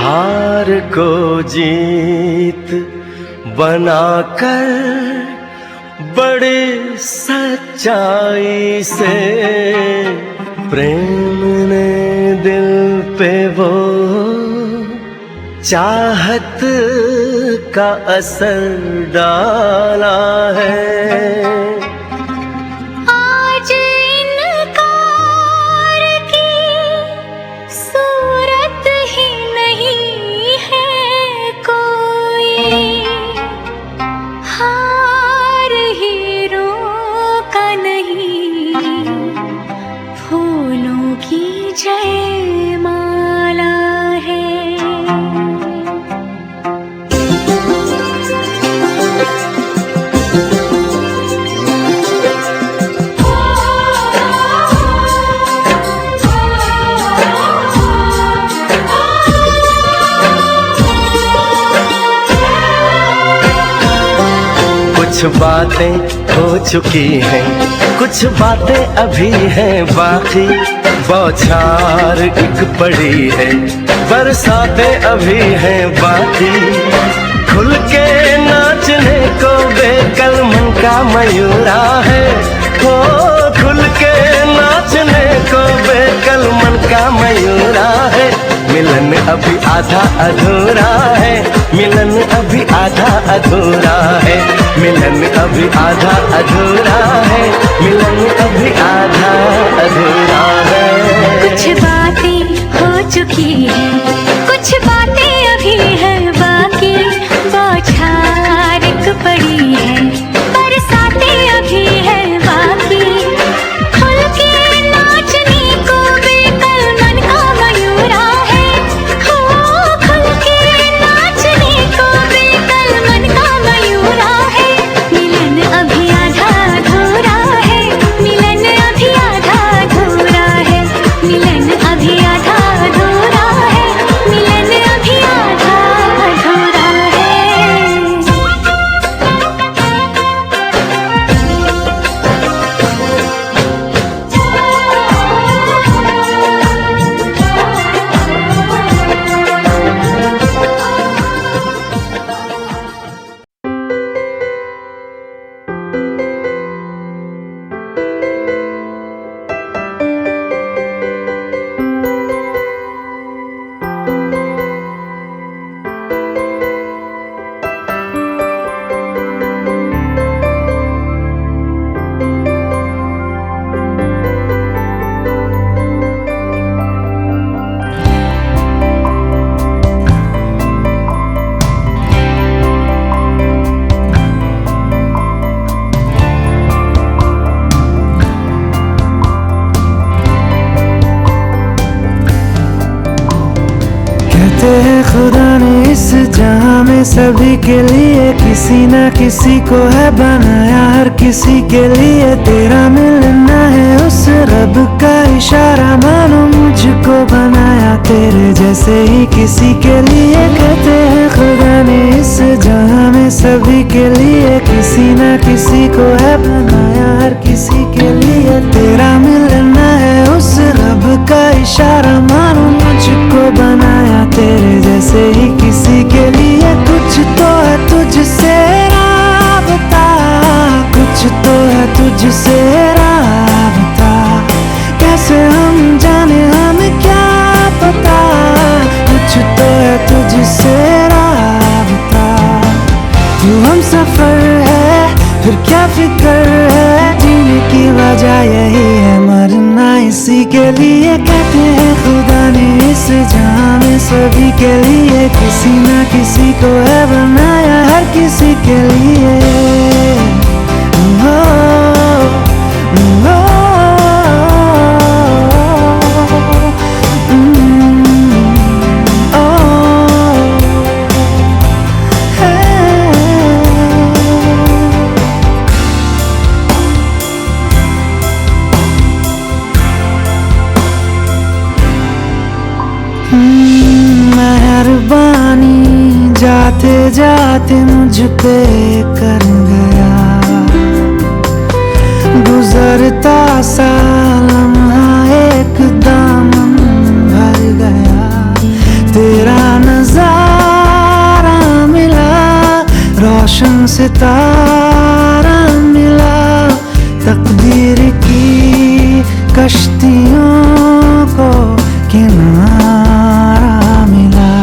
हार को जीत बनाकर बड़ी सच्चाई से प्रेम ने दिल पे वो चाहत का असर डाला है। आज इनकार की सूरत ही नहीं है कोई, हार हीरों का नहीं, फूलों की जयमाला है। कुछ बातें हो चुकी हैं, कुछ बातें अभी हैं बाकी, बौछार एक पड़ी है, बरसातें अभी हैं बाकी। खुल के नाचने को बेकल मन का मयूरा है, हो खुल के नाचने को बेकल मन का मयूरा है। मिलन अभी आधा अधूरा है, मिलन अभी आधा अधूरा है, मिलन अभी आधा अधूरा है, मिलन अभी आधा अधूरा है। कुछ बातें हो चुकी हैं, कुछ बातें अभी हैं बाकी, बौछार एक पड़ी है, बरसातें अभी हैं बाकी। खुल के नाचने को बेकल मन का मयूरा है, हो खुल के नाचने को बेकल मन का मयूरा है। मिलन अभी आधा अधूरा है, मिलन अभी आधा अधूरा है, मिलन अभी आधा अधूरा है, मिलन अभी आधा अधूरा है। कहते हैं खुदा ने इस जहां में सभी के लिए किसी ना किसी को है बनाया, हर किसी के लिए तेरा मिलना है उस रब का इशारा, मानो मुझको बनाया तेरे जैसे ही किसी के लिए। कहते हैं खुदा ने इस जहां में सभी के लिए किसी ना किसी को है बनाया, हर किसी के लिए तेरा मिलना है उस रब का इशारा, मानो मुझको बनाया तेरे जैसे ही किसी के लिए। कुछ तो है तुझसे राबता, कुछ तो है तुझसे राबता, कैसे हम जाने हमें क्या पता। कुछ तो है तुझसे राबता, तू हम सफर है फिर क्या फिक्र है, जीने की वजह यही है मरना इसी के लिए। कहते हैं खुदा ने इस जहां में सभी के लिए किसी ना किसी को है बनाया, हर किसी के लिए। मेहरबानी जाते जाते मुझ पे कर गया, गुजरता सा लम्हा एक दामन भर गया, तेरा नजर सितारा मिला, तकदीर की कश्तियों को किनारा मिला।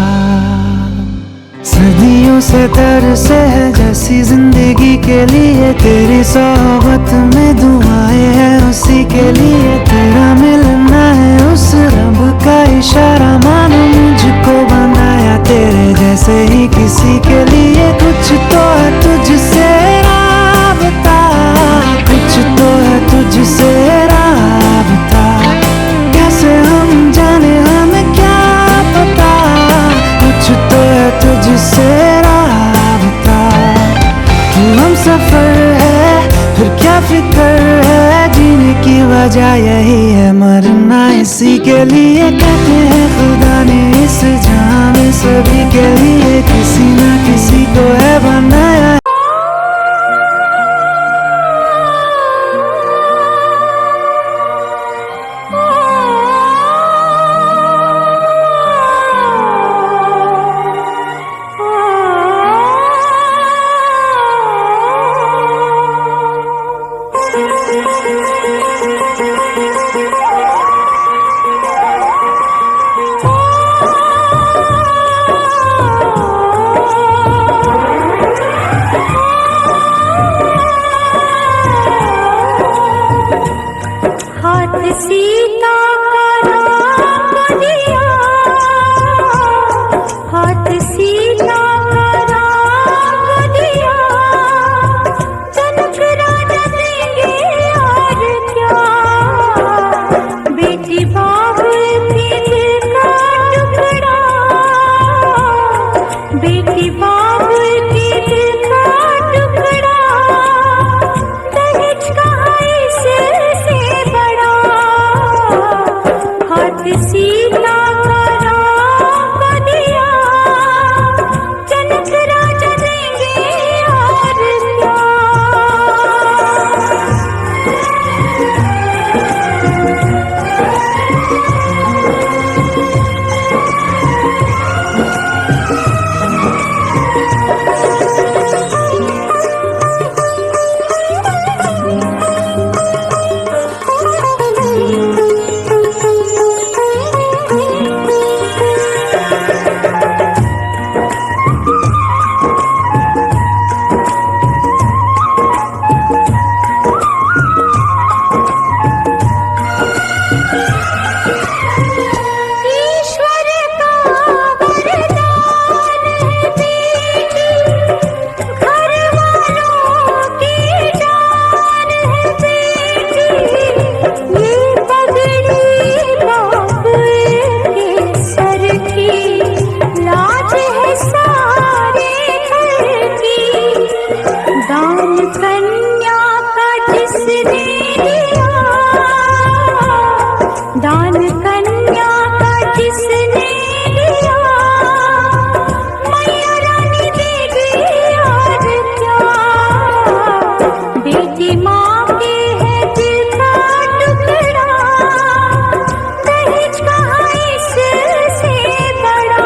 सदियों से तरसे है जैसी जिंदगी के लिए, तेरी सोहबत में दुआएं हैं उसी के लिए। तेरा मिलना है उस रब का इशारा, मानो मुझको बनाया तेरे जैसे ही किसी के लिए। कुछ तो है तुझसे राबता, कुछ तो है तुझसे राबता, कैसे हम जाने हमें क्या पता। कुछ तो है तुझसे राबता, तू हम सफर है फिर क्या फिक्र है। जीने की वजह यही है, मरना इसी के लिए। कहते हैं खुदा ने इस जहां में सभी के लिए किसी ना किसी को है बनाया। सीता का नाम दिया, हाथ सीता का नाम दिया, जनक राजा देंगे और क्या। बेटी बाप के दिल का टुकड़ा, बेटी बाप के दिल का टुकड़ा, दहेज कहाँ इससे बड़ा। हाथ सीता का नाम दिया, जनक राजा देंगे और क्या। ईश्वर का वरदान है बेटी, घर वालों की जान है बेटी। ये पगड़ी बाप के सर की, लाज है सारे घर की। दान कन्या का जिसने दिया, दान कन्या का जिसने लिया, मैया रानी देगी और क्या। बेटी माँ के है दिल का टुकड़ा, दहेज कहाँ इससे बड़ा।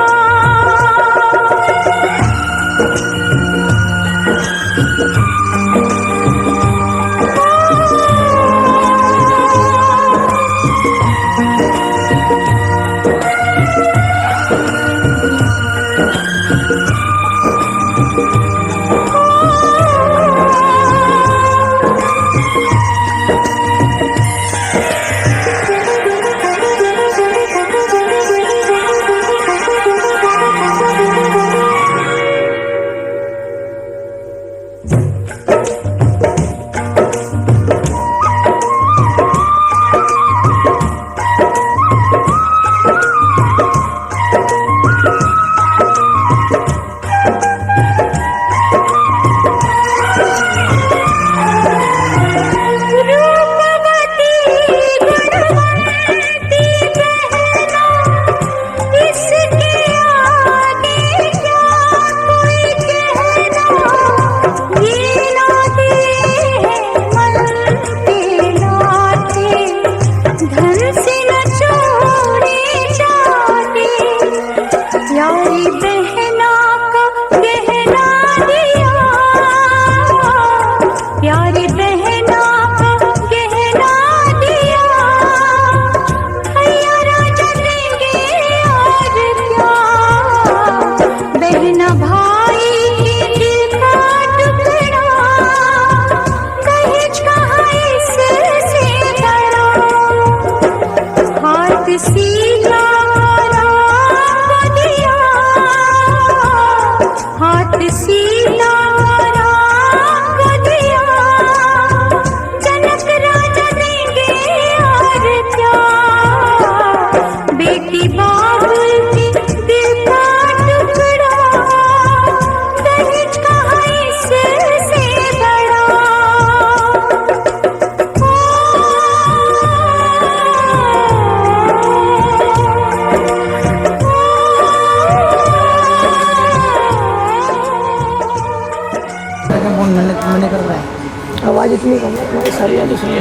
कितनी कम है तुम्हारी सारी यादें सुनी।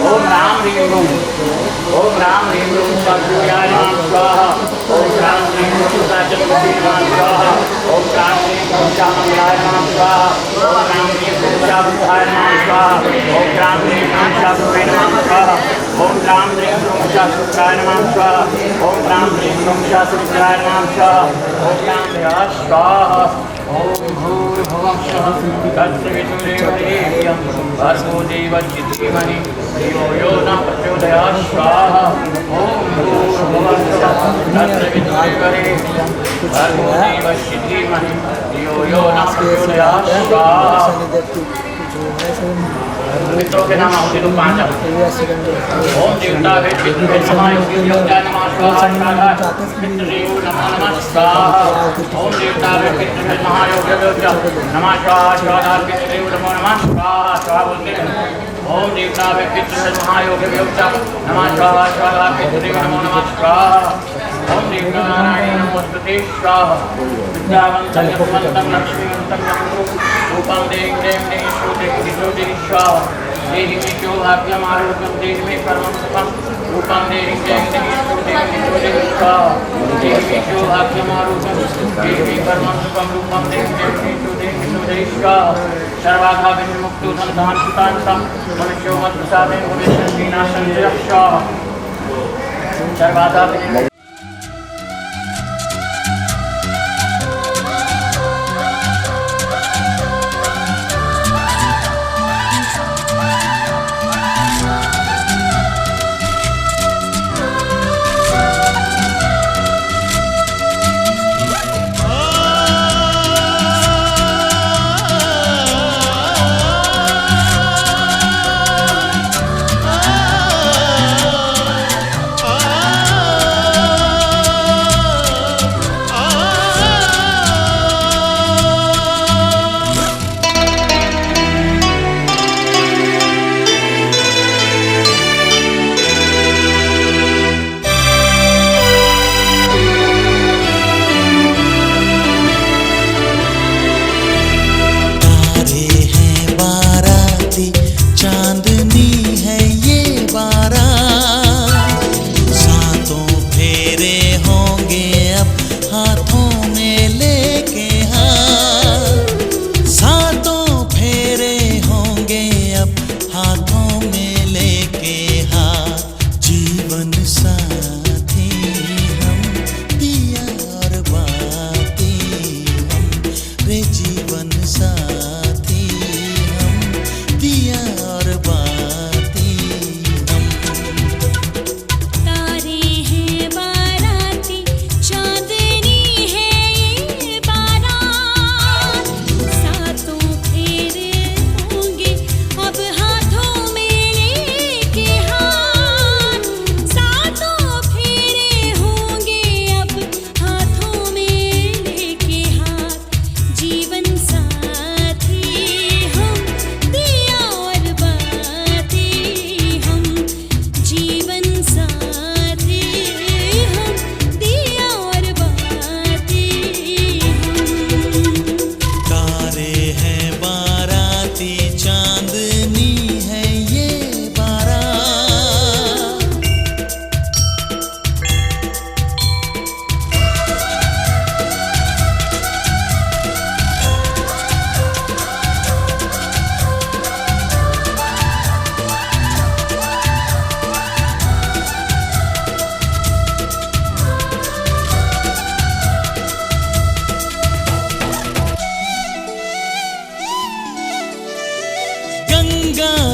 ओम राम ह्रीं रूम, ओम राम ह्रीं रूम सर्वज्ञाय नमः स्वाहा, ओम राम ह्रीं रूम सर्वजगते नमः स्वाहा, ओम राम ह्रीं रूम शामंगलाय नमः स्वाहा, ओम राम ह्रीं रूम शाबुद्धाय नमः स्वाहा, ओम राम ह्रीं रूम शाबुद्धाय नमः स्वाहा, ओम राम ह्रीं रूम शाबुद्धाय नमः स्वाहा, ओम राम ह्रीं रूम शाबुद्धाय नमः स्वाहा, ओम राम ह्रीं स्वाहा। ओम भूर्भुवः स्वः तत्सवितुर्वरेण्यं भर्गो देवस्य धीमहि धियो यो न प्रचोदयात् स्वाहा। ओम भूर्भुवः स्वः तत्सवितुर्वरेण्यं भर्गो देवस्य धीमहि धियो यो न प्रचोदयात् स्वाहा। मित्रों के नाम आहुति दो 5 ओम देवता वे पितृ वे समायोगी योग्य नमः स्वाहा पितृदेव नमः नमः स्वाहा। ओम देवता वे पितृ वे महायोग्य योग्य नमः स्वाहा स्वाहा पितृदेव नमः नमः स्वाहा स्वाहा बोलते हैं। ओम देवता वे पितृ वे महायोग्य योग्य नमः स्वाहा स्वाहा पितृदेव नमः नमः स्वाहा। ओम देवता नारायण नमोस्तुते स्वाहा विद्यावन्तं यशवन्तं लक्ष्मीवन्तं रूपं देहीं दें दें श्रुति स्वाहा। देहि में क्यों भाग्यम आरोग्यम देहि में परमं सुखम रूपं देहि दें दें श्रुति स्वाहा। देहि में क्यों भाग्यम आरोग्यम देहि में परमं सुखम रूपं देहि दें दें श्रुति स्वाहा। सर्वाघा विमुक्तो धनधान सुतांतं मनुष्यो मत प्रसादेन भविष्यति नाशं स्वाहा। सर्वाघा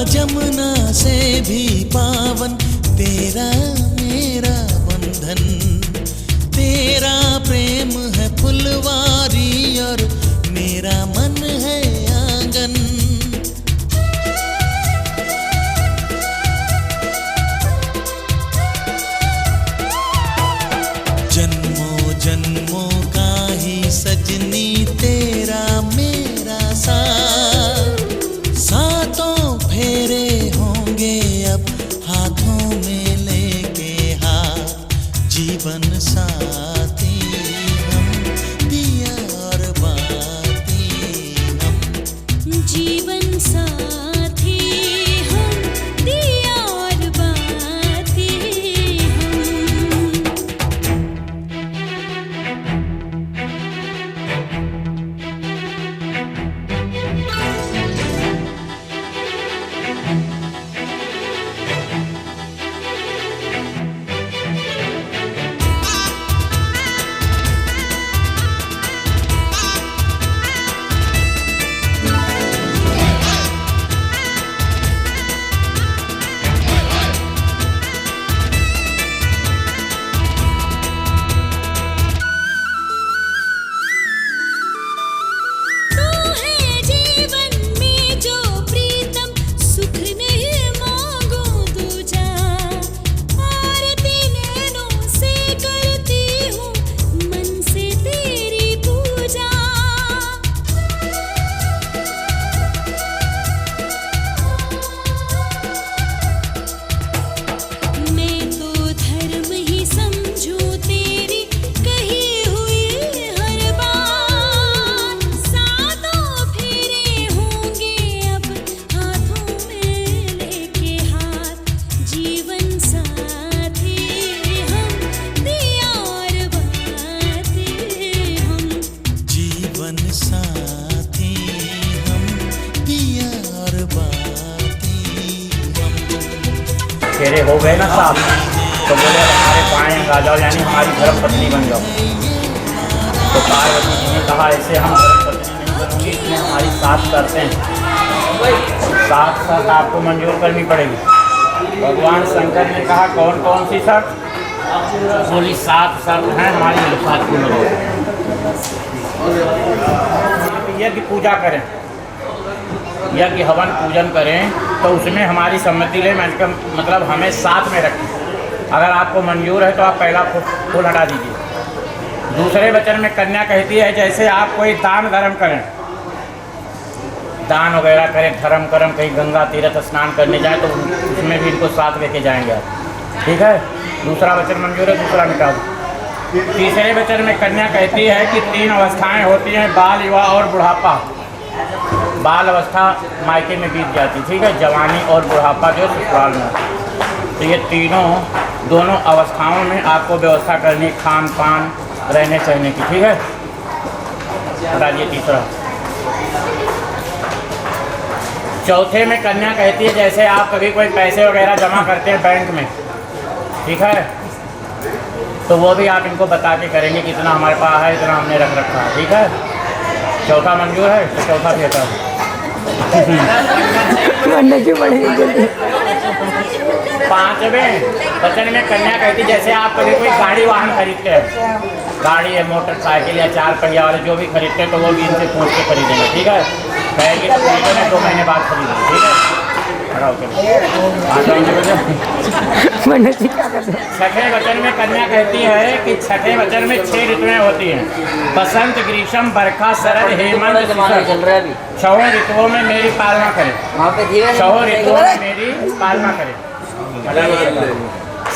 जमुना से भी पावन तेरा मेरा बंधन। तेरा प्रेम है फुलवारी और मेरा मन है आंगन। जन्मों जन्मों का ही सजनी तेरा मेरा साथ, सातों साथी हम, दिया और बाती हम। जीवन साथी हम, दिया और बाती हम। तू है जीवन में जो प्रीतम, सुख नहीं मांगू दूजा। आरती नैनों से करती हूँ, मन से तेरी पूजा। मैं तो धर्म ही समझूं तेरी कही हुई हर बात। सातों फेरे होंगे अब हाथों में लेके हाथ। जीवन साथी हम, दिया और बाती हम। जीवन साथी हम, दिया और बाती हम। फेरे हो गए ना साहब, तो बोले हमारे पाएँ आ जाओ, यानी हमारी धर्म पत्नी बन जाओ। तो पार्वती जी ने कहा ऐसे हम धर्म पत्नी नहीं बनूंगी, इसमें हमारी 7 शर्तें हैं। 7 शर्त आपको मंजूर करनी पड़ेगी। भगवान शंकर ने कहा कौन कौन सी शर्त? बोली 7 शर्त हैं हमारी, 7 पूर्ण हो। यज्ञ पूजा करें, यज्ञ हवन पूजन करें तो उसमें हमारी सम्मति लें, मतलब हमें साथ में रखें। अगर आपको मंजूर है तो आप पहला फूल हटा दीजिए। दूसरे वचन में कन्या कहती है जैसे आप कोई दान धर्म करें, दान वगैरह करें, धर्म कर्म, कहीं गंगा तीर्थ स्नान करने जाए तो उसमें भी इनको साथ लेके जाएंगे आप, ठीक है। दूसरा वचन मंजूर है, दूसरा मिटा दो। तीसरे वचन में कन्या कहती है कि 3 अवस्थाएं होती हैं, बाल, युवा और बुढ़ापा। बाल अवस्था मायके में बीत जाती, ठीक है, जवानी और बुढ़ापा जो ससुराल में। तो ये दोनों अवस्थाओं में आपको व्यवस्था करनी, खान पान, रहने सहने की, ठीक है। बताइए तीसरा। चौथे में कन्या कहती है जैसे आप कभी कोई पैसे वगैरह जमा करते हैं बैंक में, ठीक है, तो वो भी आप इनको बता के करेंगे कि इतना हमारे पास है, इतना हमने रख रखा है, ठीक है। चौथा मंजूर है तो चौथा भी हटा। पांचवें वचन में कन्या कहती जैसे आप कभी कोई गाड़ी वाहन खरीदते हैं, गाड़ी है, मोटरसाइकिल या 4 पहिया वाले जो भी खरीदते हैं तो वो भी इनसे पूछ के खरीदेंगे, ठीक है। कहेंगे तो खरीदेंगे, 2 महीने बाद खरीदेंगे, ठीक है। छठे वचन में कन्या कहती है कि छठे वचन में 6 ऋतुएं होती हैं, बसंत, ग्रीष्म, बरखा, शरद, हेमंत, शीत। 6 ऋतुओं में मेरी पालना करें, 6 ऋतुओं में मेरी पालना करें।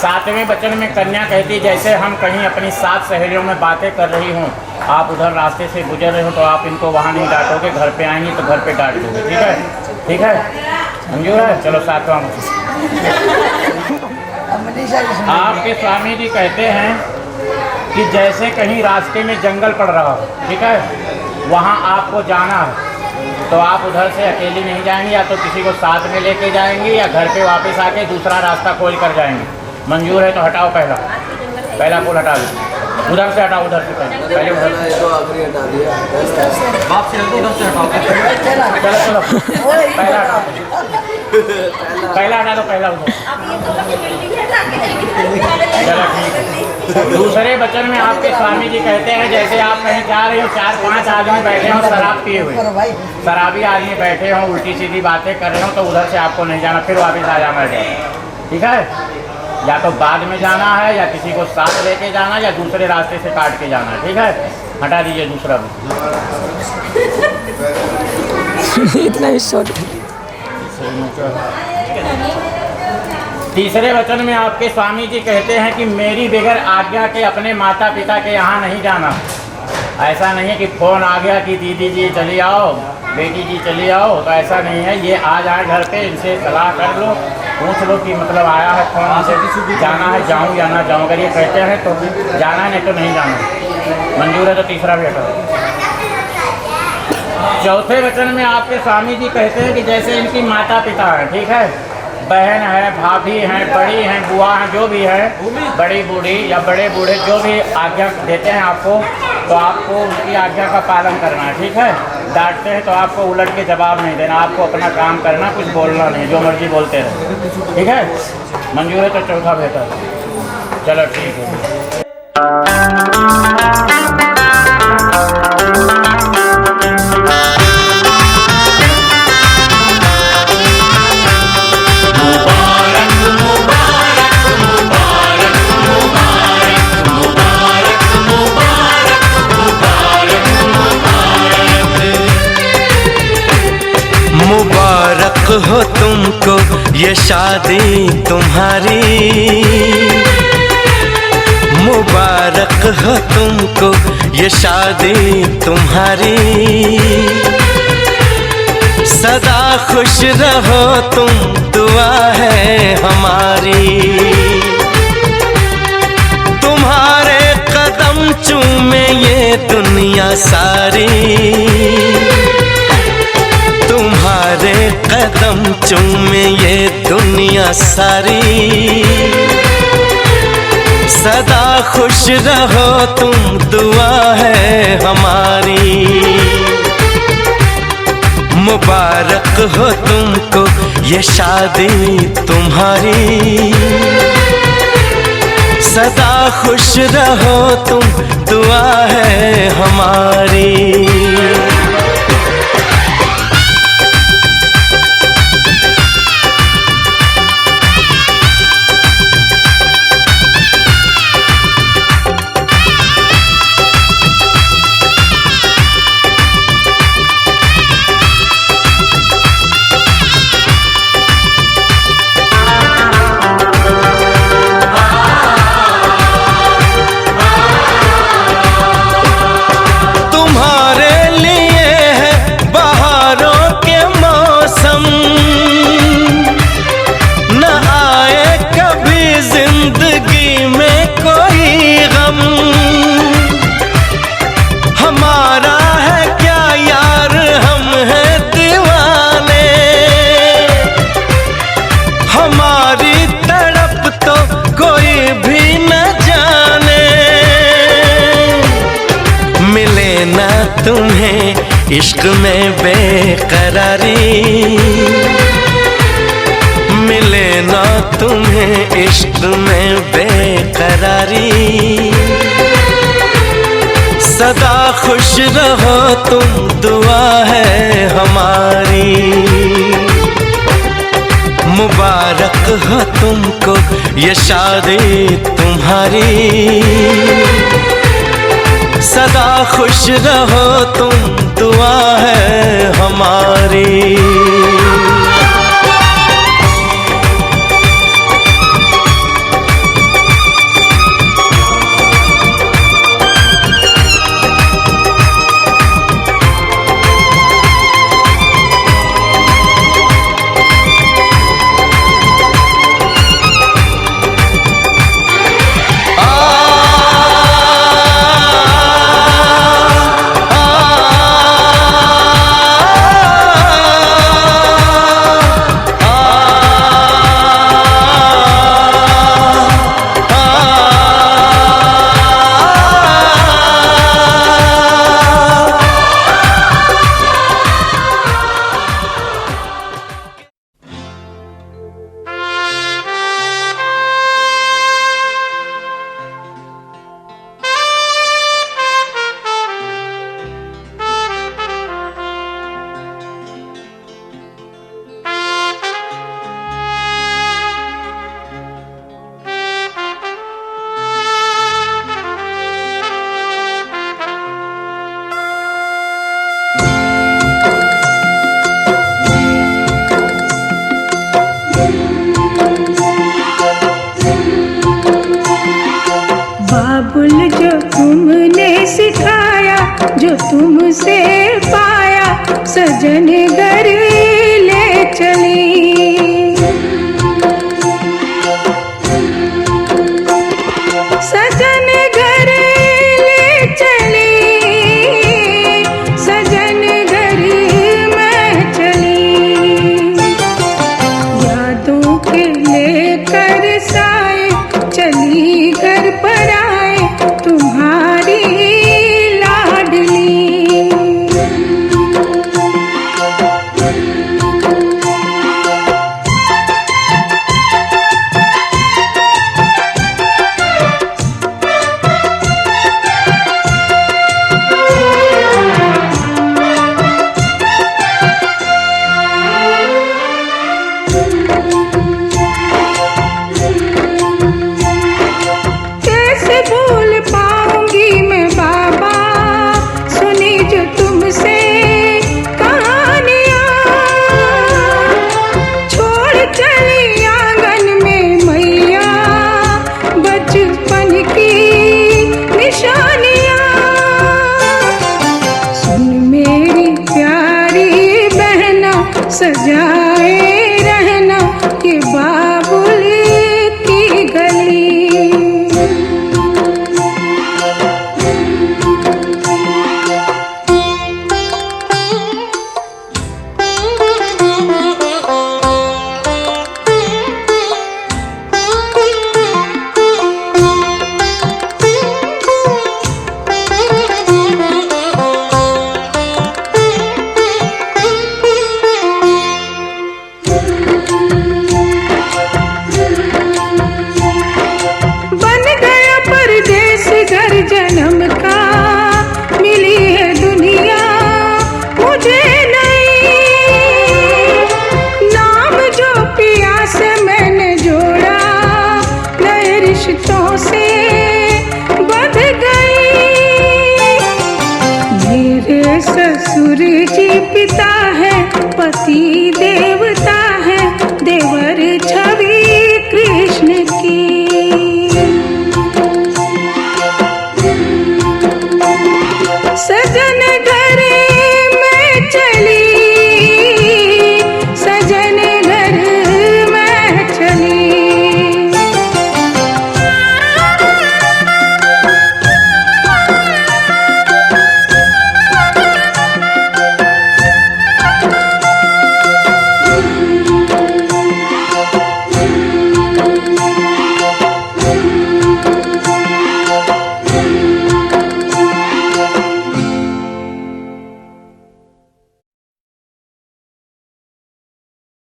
7वें वचन में कन्या कहती जैसे हम कहीं अपनी 7 सहेलियों में बातें कर रही हूँ, आप उधर रास्ते से गुजर रहे हो तो आप इनको वहाँ नहीं डांटोगे, घर पे आएंगी तो घर पे डांट दोगे, ठीक है, ठीक है, मंजूर है। चलो 7वां। आपके स्वामी जी कहते हैं कि जैसे कहीं रास्ते में जंगल पड़ रहा हो, ठीक है, वहाँ आपको जाना है तो आप उधर से अकेली नहीं जाएंगी, या तो किसी को साथ में लेके जाएंगी या घर पे वापस आके दूसरा रास्ता खोल कर जाएंगी। मंजूर है तो हटाओ, पहला फूल हटा दो, उधर से हटाओ, उधर से पहले उधर से चलो पहला हटाओ, पहला हटा दो, पहला उधर। चलो ठीक है। दूसरे वचन में आपके स्वामी जी कहते हैं जैसे आप कहीं जा रहे हो, 4-5 आदमी बैठे हो शराब पिए हुए, शराबी आदमी बैठे हो, उल्टी सीधी बातें कर रहे हो तो उधर से आपको नहीं जाना, फिर वापस आ जाना है, ठीक है। या तो बाद में जाना है या किसी को साथ लेके जाना या दूसरे रास्ते से काट के जाना है, ठीक है। हटा दीजिए दूसरा भी। इतना ही शॉर्ट। तीसरे वचन में आपके स्वामी जी कहते हैं कि मेरी बगैर आज्ञा के अपने माता पिता के यहाँ नहीं जाना। ऐसा नहीं है कि फ़ोन आ गया कि दीदी जी चली आओ, बेटी जी चली आओ, तो ऐसा नहीं है। ये आ जाए घर पे, इनसे सलाह कर लो, पूछ लो कि मतलब आया है फ़ोन से, जाना है जाऊँ या ना जाऊँ। अगर ये कहते हैं तो जाना है, नहीं तो नहीं जाना। मंजूर है तो तीसरा बेटा। चौथे वचन में आपके स्वामी जी कहते हैं कि जैसे इनकी माता पिता हैं, ठीक है, बहन है, भाभी हैं, बड़ी हैं, बुआ हैं, जो भी है, बड़ी बूढ़ी या बड़े बूढ़े जो भी आज्ञा देते हैं आपको, तो आपको उनकी आज्ञा का पालन करना है, ठीक है। डांटते हैं तो आपको उलट के जवाब नहीं देना, आपको अपना काम करना, कुछ बोलना नहीं, जो मर्जी बोलते रहे, ठीक है। मंजूर है तो चौथा बेटा। चलो ठीक है। मुबारक हो तुमको ये शादी तुम्हारी, मुबारक हो तुमको ये शादी तुम्हारी। सदा खुश रहो तुम, दुआ है हमारी। तुम्हारे कदम चूमे ये दुनिया सारी, तुम्हारे कदम चूमे ये दुनिया सारी। सदा खुश रहो तुम, दुआ है हमारी। मुबारक हो तुमको ये शादी तुम्हारी। सदा खुश रहो तुम, दुआ है हमारी। तुम्हें इश्क में बेकरारी, मिले ना तुम्हें इश्क में बेकरारी। सदा खुश रहो तुम, दुआ है हमारी। मुबारक हो तुमको ये शादी तुम्हारी। सदा खुश रहो तुम, दुआ है हमारी। बाबुल जो तुमने सिखाया, जो तुमसे पाया, सजन घर ले चली। सजन घर ले चली, सजन घर मैं चली। यादों के लेकर साए चली घर पर आए तुम्हारी लाडली। कैसे भूल पाऊंगी मैं बाबा, सुनी जो तुमसे कहानियां। छोड़ चली आंगन में मैया बचपन की निशानियां। सुन मेरी प्यारी बहना, सजाए रहना ये बाबुल की गली। बन गया परदेस घर जन्म का, मिली है दुनिया मुझे नहीं। नाम जो पिया से मैंने जोड़ा, नए रिश्तों से बंध गई। मेरे ससुर जी पिता है पति देव